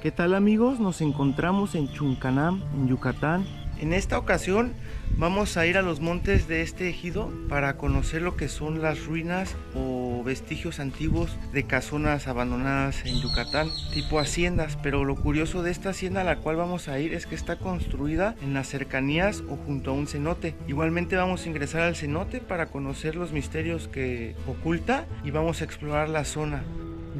¿Qué tal amigos? Nos encontramos en Chuncanam, en Yucatán. En esta ocasión vamos a ir a los montes de este ejido para conocer lo que son las ruinas o vestigios antiguos de casonas abandonadas en Yucatán, tipo haciendas. Pero lo curioso de esta hacienda a la cual vamos a ir es que está construida en las cercanías o junto a un cenote. Igualmente vamos a ingresar al cenote para conocer los misterios que oculta y vamos a explorar la zona.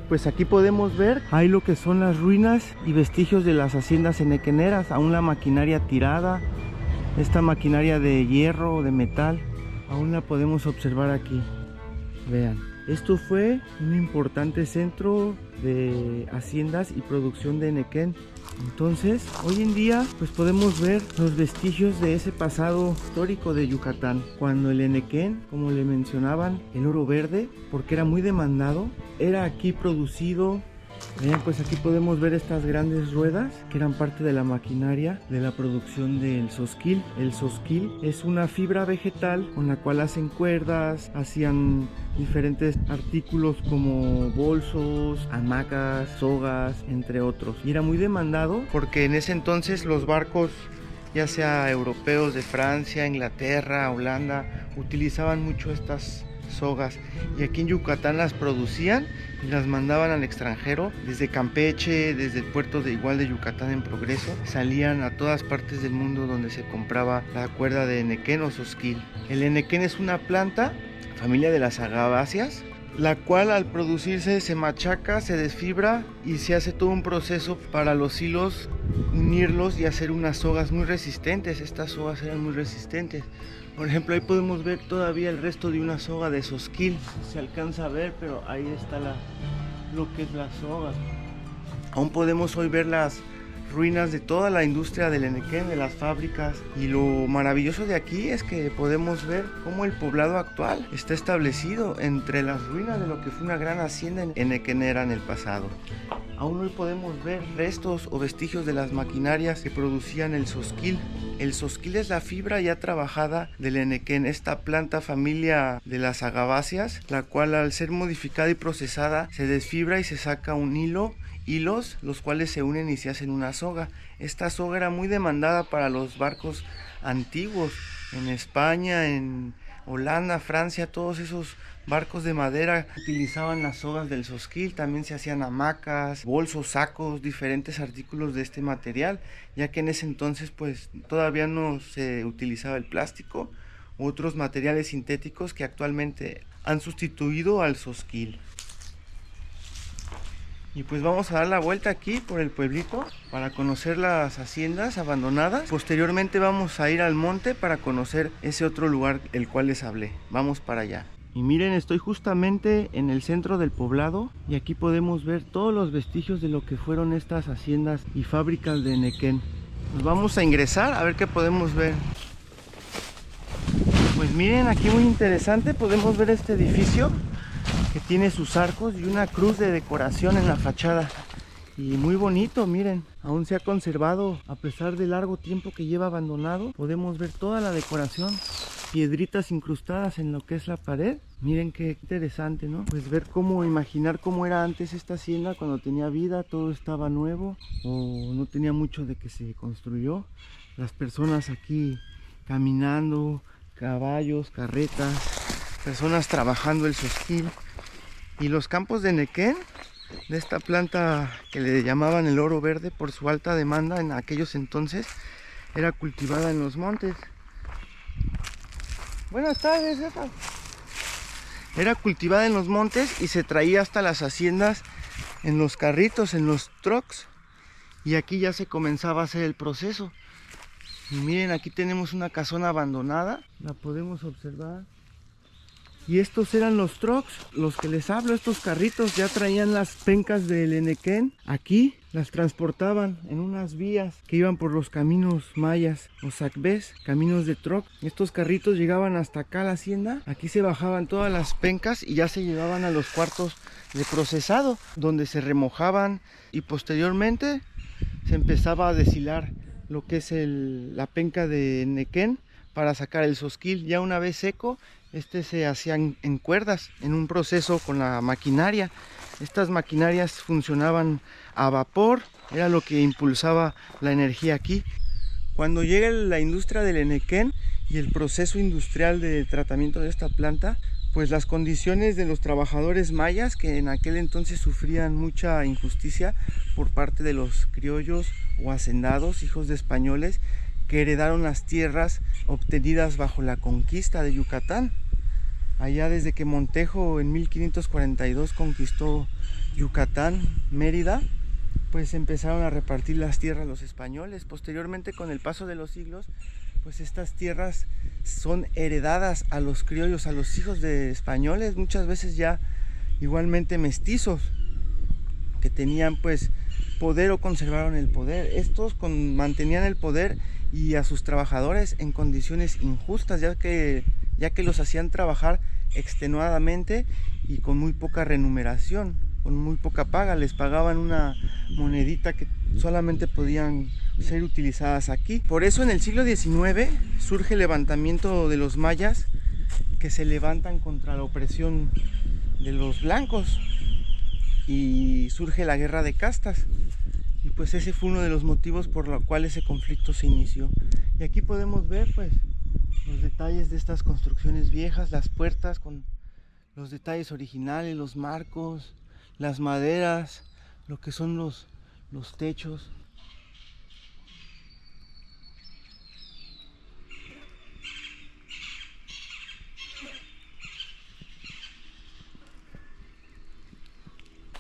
Pues aquí podemos ver, hay lo que son las ruinas y vestigios de las haciendas enequeneras, aún la maquinaria tirada, esta maquinaria de hierro o de metal, aún la podemos observar aquí. Vean, esto fue un importante centro de haciendas y producción de enequén. Entonces, hoy en día, pues podemos ver los vestigios de ese pasado histórico de Yucatán, cuando el enequén, como le mencionaban, el oro verde, porque era muy demandado, era aquí producido. Vean, pues aquí podemos ver estas grandes ruedas que eran parte de la maquinaria de la producción del sosquil. El sosquil es una fibra vegetal con la cual hacen cuerdas, hacían diferentes artículos como bolsos, hamacas, sogas, entre otros. Y era muy demandado porque en ese entonces los barcos, ya sea europeos de Francia, Inglaterra, Holanda, utilizaban mucho estas sogas, y aquí en Yucatán las producían y las mandaban al extranjero. Desde Campeche, desde el puerto de Yucatán en Progreso, salían a todas partes del mundo donde se compraba la cuerda de enequén o sosquil. El enequén es una planta, familia de las agaváceas, la cual al producirse se machaca, se desfibra y se hace todo un proceso para los hilos unirlos y hacer unas sogas muy resistentes. Estas sogas eran muy resistentes. Por ejemplo, ahí podemos ver todavía el resto de una soga de sosquil. Se alcanza a ver, pero ahí está lo que es la soga. Aún podemos hoy ver las ruinas de toda la industria del enequén, de las fábricas. Y lo maravilloso de aquí es que podemos ver cómo el poblado actual está establecido entre las ruinas de lo que fue una gran hacienda enequenera en el pasado. Aún hoy podemos ver restos o vestigios de las maquinarias que producían el sosquil. El sosquil es la fibra ya trabajada del enequén, esta planta familia de las agaváceas, la cual al ser modificada y procesada se desfibra y se saca un hilos, los cuales se unen y se hacen una soga. Esta soga era muy demandada para los barcos antiguos en España, en Holanda, Francia. Todos esos barcos de madera utilizaban las sogas del sosquil. También se hacían hamacas, bolsos, sacos, diferentes artículos de este material, ya que en ese entonces pues todavía no se utilizaba el plástico u otros materiales sintéticos que actualmente han sustituido al sosquil. Y pues vamos a dar la vuelta aquí por el pueblito para conocer las haciendas abandonadas. Posteriormente vamos a ir al monte para conocer ese otro lugar el cual les hablé. Vamos para allá. Y miren, estoy justamente en el centro del poblado y aquí podemos ver todos los vestigios de lo que fueron estas haciendas y fábricas de enequén. Nos vamos a ingresar a ver qué podemos ver. Pues miren, aquí muy interesante, podemos ver este edificio que tiene sus arcos y una cruz de decoración en la fachada. Y muy bonito, miren, aún se ha conservado a pesar del largo tiempo que lleva abandonado. Podemos ver toda la decoración, piedritas incrustadas en lo que es la pared. Miren qué interesante, ¿no? Pues ver cómo, imaginar cómo era antes esta hacienda cuando tenía vida, todo estaba nuevo o no tenía mucho de que se construyó. Las personas aquí caminando, caballos, carretas, personas trabajando el sosquil. Y los campos de enequén, de esta planta que le llamaban el oro verde por su alta demanda en aquellos entonces, era cultivada en los montes. Buenas tardes, jefa. Era cultivada en los montes y se traía hasta las haciendas en los carritos, en los trucks. Y aquí ya se comenzaba a hacer el proceso. Y miren, aquí tenemos una casona abandonada, la podemos observar. Y estos eran los trucks, los que les hablo, estos carritos ya traían las pencas del enequén. Aquí las transportaban en unas vías que iban por los caminos mayas o sacbés, caminos de truck. Estos carritos llegaban hasta acá a la hacienda, aquí se bajaban todas las pencas y ya se llevaban a los cuartos de procesado, donde se remojaban y posteriormente se empezaba a deshilar lo que es la penca de enequén para sacar el sosquil. Ya una vez seco, este se hacía en cuerdas, en un proceso con la maquinaria. Estas maquinarias funcionaban a vapor, era lo que impulsaba la energía aquí. Cuando llega la industria del henequén y el proceso industrial de tratamiento de esta planta, pues las condiciones de los trabajadores mayas, que en aquel entonces sufrían mucha injusticia por parte de los criollos o hacendados, hijos de españoles, que heredaron las tierras obtenidas bajo la conquista de Yucatán. Allá desde que Montejo en 1542 conquistó Yucatán, Mérida, pues empezaron a repartir las tierras los españoles. Posteriormente, con el paso de los siglos, pues estas tierras son heredadas a los criollos, a los hijos de españoles, muchas veces ya igualmente mestizos, que tenían pues poder o conservaron el poder. Estos mantenían el poder y a sus trabajadores en condiciones injustas, ya que los hacían trabajar extenuadamente y con muy poca remuneración, con muy poca paga. Les pagaban una monedita que solamente podían ser utilizadas aquí. Por eso en el siglo XIX surge el levantamiento de los mayas, que se levantan contra la opresión de los blancos, y surge la guerra de castas, y pues ese fue uno de los motivos por los cuales ese conflicto se inició. Y aquí podemos ver pues los detalles de estas construcciones viejas, las puertas con los detalles originales, los marcos, las maderas, lo que son los techos.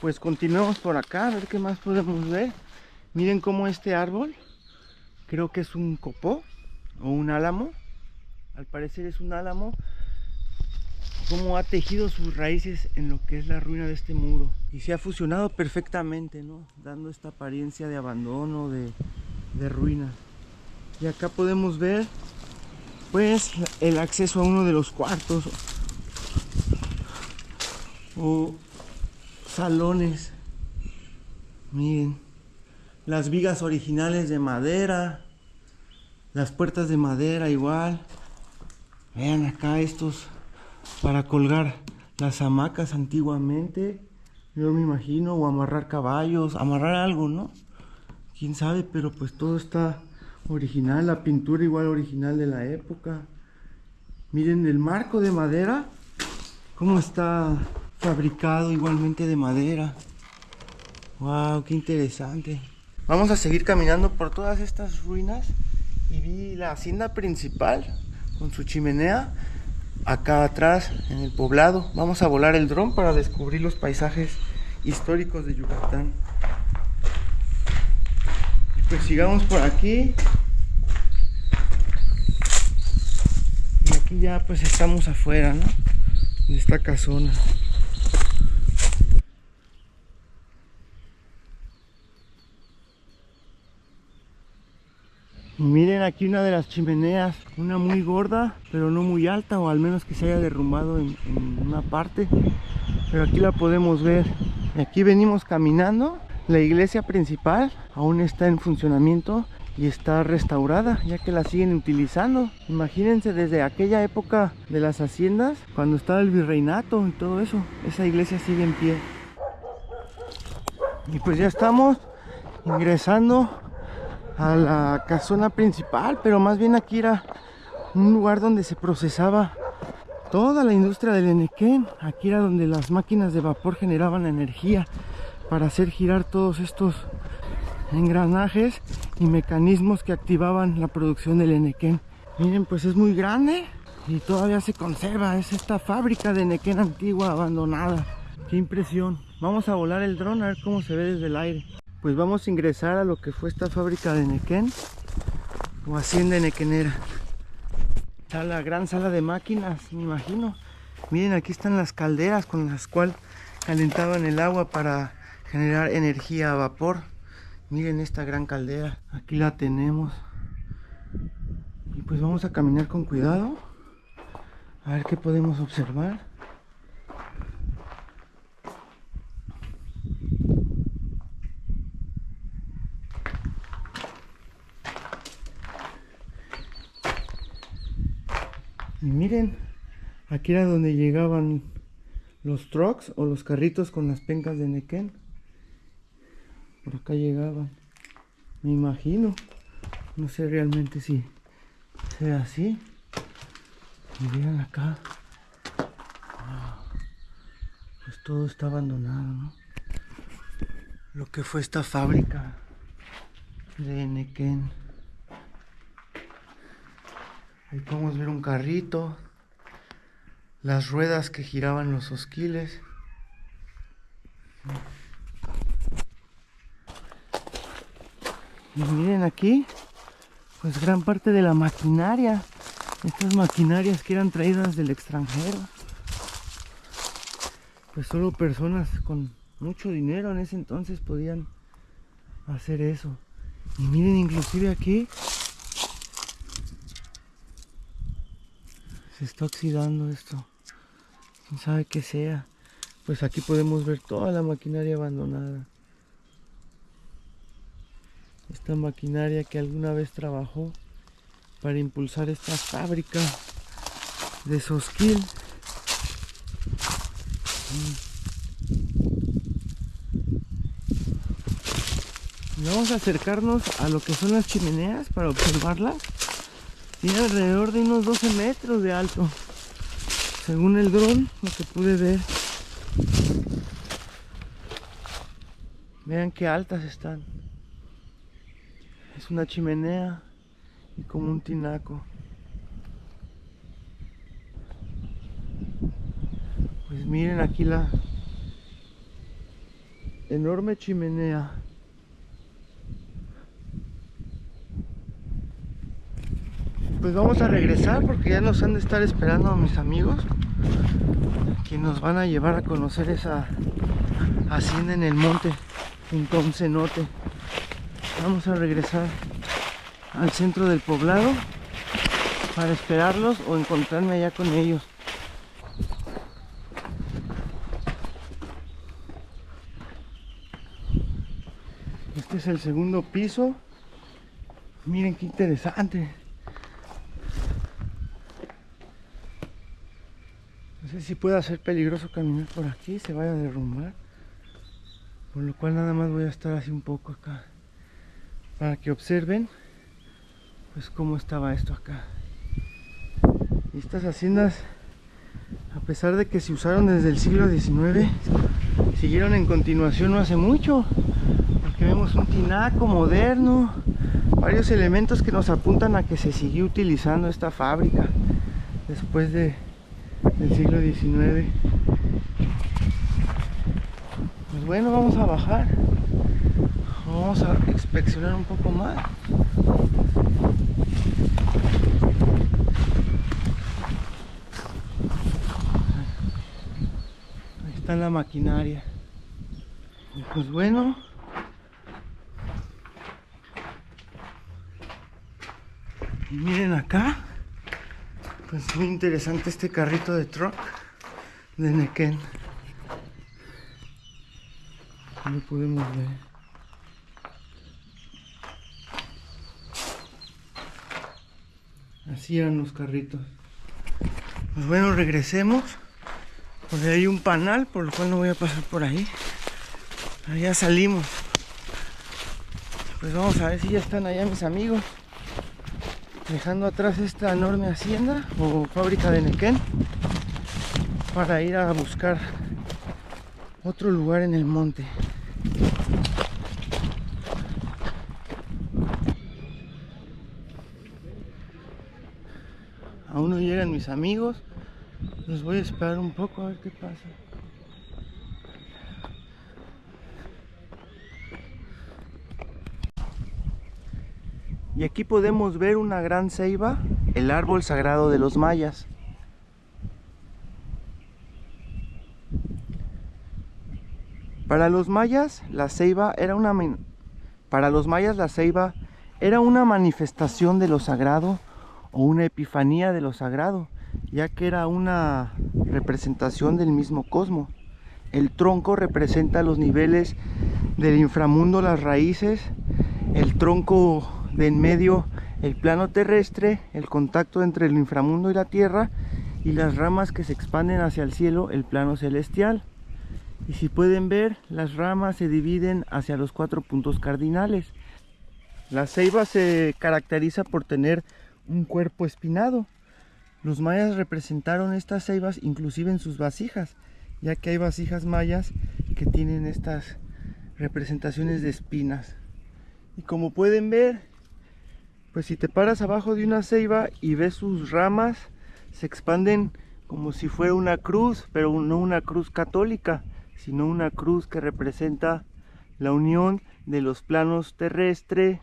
Pues continuemos por acá a ver qué más podemos ver. Miren cómo este árbol, creo que es un copó o un álamo, al parecer es un álamo, cómo ha tejido sus raíces en lo que es la ruina de este muro y se ha fusionado perfectamente, ¿no? Dando esta apariencia de abandono, de ruina. Y acá podemos ver pues el acceso a uno de los cuartos o salones. Miren, las vigas originales de madera, las puertas de madera igual. Vean acá estos para colgar las hamacas antiguamente, yo me imagino, o amarrar caballos, amarrar algo, ¿no? Quién sabe, pero pues todo está original, la pintura igual original de la época. Miren el marco de madera, cómo está fabricado igualmente de madera. Wow, qué interesante. Vamos a seguir caminando por todas estas ruinas y vi la hacienda principal con su chimenea acá atrás en el poblado. Vamos a volar el dron para descubrir los paisajes históricos de Yucatán. Y pues sigamos por aquí. Y aquí ya pues estamos afuera, ¿no? De esta casona. Y miren aquí una de las chimeneas, una muy gorda, pero no muy alta, o al menos que se haya derrumbado en una parte. Pero aquí la podemos ver. Y aquí venimos caminando. La iglesia principal aún está en funcionamiento y está restaurada, ya que la siguen utilizando. Imagínense desde aquella época de las haciendas, cuando estaba el virreinato y todo eso, esa iglesia sigue en pie. Y pues ya estamos ingresando a la casona principal, pero más bien aquí era un lugar donde se procesaba toda la industria del henequén. Aquí era donde las máquinas de vapor generaban energía para hacer girar todos estos engranajes y mecanismos que activaban la producción del henequén. Miren, pues es muy grande y todavía se conserva. Es esta fábrica de henequén antigua abandonada. Qué impresión. Vamos a volar el dron a ver cómo se ve desde el aire. Pues vamos a ingresar a lo que fue esta fábrica de henequén o hacienda henequenera. Está la gran sala de máquinas, me imagino. Miren, aquí están las calderas con las cuales calentaban el agua para generar energía a vapor. Miren esta gran caldera, aquí la tenemos. Y pues vamos a caminar con cuidado a ver qué podemos observar. Y miren, aquí era donde llegaban los trucks o los carritos con las pencas de Nequén. Por acá llegaban, me imagino. No sé realmente si sea así. Y vean acá. Pues todo está abandonado, ¿no? Lo que fue esta fábrica de Nequén. Ahí podemos ver un carrito, las ruedas que giraban los hosquiles. Y miren aquí, pues gran parte de la maquinaria. Estas maquinarias que eran traídas del extranjero. Pues solo personas con mucho dinero en ese entonces podían hacer eso. Y miren, inclusive aquí se está oxidando esto. Quién sabe qué sea. Pues aquí podemos ver toda la maquinaria abandonada. Esta maquinaria que alguna vez trabajó para impulsar esta fábrica de Sosquil. Y vamos a acercarnos a lo que son las chimeneas para observarlas. Tiene alrededor de unos 12 metros de alto, según el dron, lo que pude ver. Vean qué altas están. Es una chimenea y como un tinaco. Pues miren aquí la enorme chimenea. Pues vamos a regresar porque ya nos han de estar esperando mis amigos, que nos van a llevar a conocer esa hacienda en el monte, junto a un cenote. Vamos a regresar al centro del poblado para esperarlos o encontrarme allá con ellos. Este es el segundo piso. Miren qué interesante. No sé si pueda ser peligroso caminar por aquí, se vaya a derrumbar. Por lo cual nada más voy a estar así un poco acá, para que observen pues cómo estaba esto acá. Y estas haciendas, a pesar de que se usaron desde el siglo XIX, siguieron en continuación no hace mucho, porque vemos un tinaco moderno, varios elementos que nos apuntan a que se siguió utilizando esta fábrica después del siglo XIX. Pues bueno, vamos a bajar, vamos a inspeccionar un poco más. Ahí está la maquinaria. Y pues bueno, y miren acá, pues muy interesante este carrito de truck de Nequén. Lo podemos ver. Así eran los carritos. Pues bueno, regresemos. Porque hay un panal, por lo cual no voy a pasar por ahí. Allá salimos. Pues vamos a ver si ya están allá mis amigos, dejando atrás esta enorme hacienda o fábrica de Nequén, para ir a buscar otro lugar en el monte. Aún no llegan mis amigos, los voy a esperar un poco a ver qué pasa. Y aquí podemos ver una gran ceiba, el árbol sagrado de los mayas. Para los mayas la ceiba era una manifestación de lo sagrado o una epifanía de lo sagrado, ya que era una representación del mismo cosmos. El tronco representa los niveles del inframundo, las raíces, el tronco de en medio, el plano terrestre, el contacto entre el inframundo y la tierra, y las ramas que se expanden hacia el cielo, el plano celestial. Y si pueden ver, las ramas se dividen hacia los 4 puntos cardinales. La ceiba se caracteriza por tener un cuerpo espinado. Los mayas representaron estas ceibas inclusive en sus vasijas, ya que hay vasijas mayas que tienen estas representaciones de espinas. Y como pueden ver, pues si te paras abajo de una ceiba y ves sus ramas, se expanden como si fuera una cruz, pero no una cruz católica, sino una cruz que representa la unión de los planos terrestre,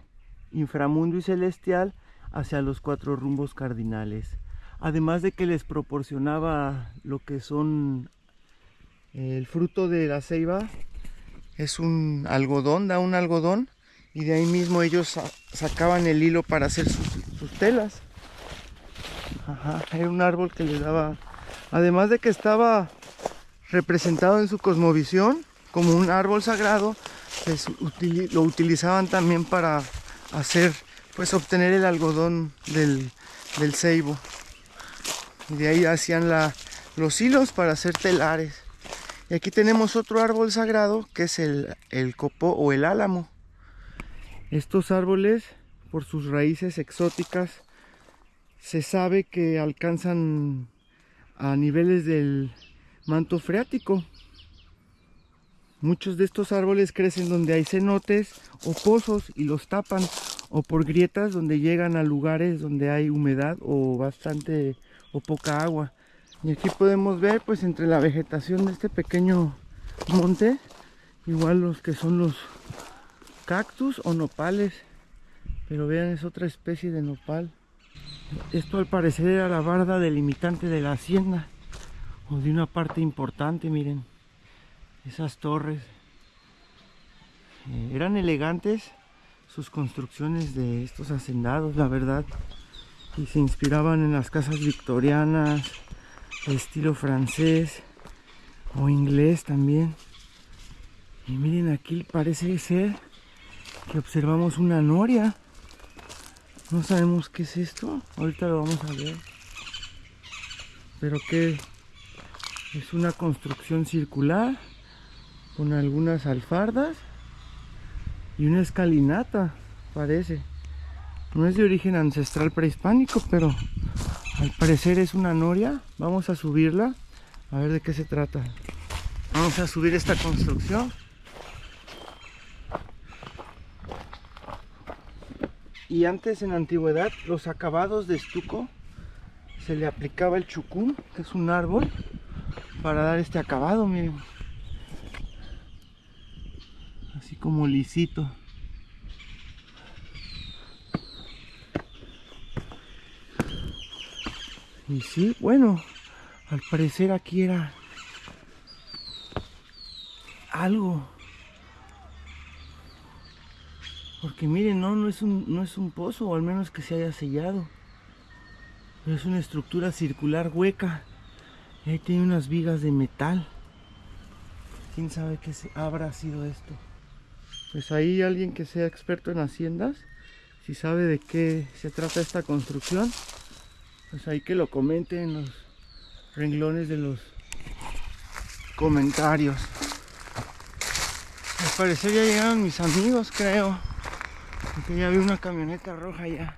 inframundo y celestial hacia los 4 rumbos cardinales. Además de que les proporcionaba lo que son el fruto de la ceiba, es un algodón, da un algodón, y de ahí mismo ellos sacaban el hilo para hacer sus telas. Ajá, era un árbol que les daba, además de que estaba representado en su cosmovisión como un árbol sagrado, pues lo utilizaban también para hacer, pues obtener el algodón del ceibo. Y de ahí hacían los hilos para hacer telares. Y aquí tenemos otro árbol sagrado que es el copó o el álamo. Estos árboles, por sus raíces exóticas, se sabe que alcanzan a niveles del manto freático. Muchos de estos árboles crecen donde hay cenotes o pozos y los tapan, o por grietas donde llegan a lugares donde hay humedad o bastante o poca agua. Y aquí podemos ver, pues entre la vegetación de este pequeño monte, igual los que son los cactus o nopales, pero vean, es otra especie de nopal. Esto al parecer era la barda delimitante de la hacienda, o de una parte importante. Miren esas torres, eran elegantes sus construcciones de estos hacendados, la verdad, y se inspiraban en las casas victorianas, de estilo francés o inglés también. Y miren, aquí parece ser que observamos una noria. No sabemos qué es esto, ahorita lo vamos a ver, pero que es una construcción circular con algunas alfardas y una escalinata, parece. No es de origen ancestral prehispánico, pero al parecer es una noria. Vamos a subirla a ver de qué se trata. Vamos a subir esta construcción. Y antes, en la antigüedad, los acabados de estuco se le aplicaba el chucún, que es un árbol, para dar este acabado, miren, así como lisito. Y sí, bueno, al parecer aquí era algo, porque miren, no es un pozo, o al menos que se haya sellado, pero es una estructura circular hueca, y ahí tiene unas vigas de metal. Quién sabe qué habrá sido esto. Pues ahí alguien que sea experto en haciendas, si sabe de qué se trata esta construcción, pues ahí que lo comente en los renglones de los comentarios. Al parecer ya llegaron mis amigos, creo, porque ya vi una camioneta roja ya.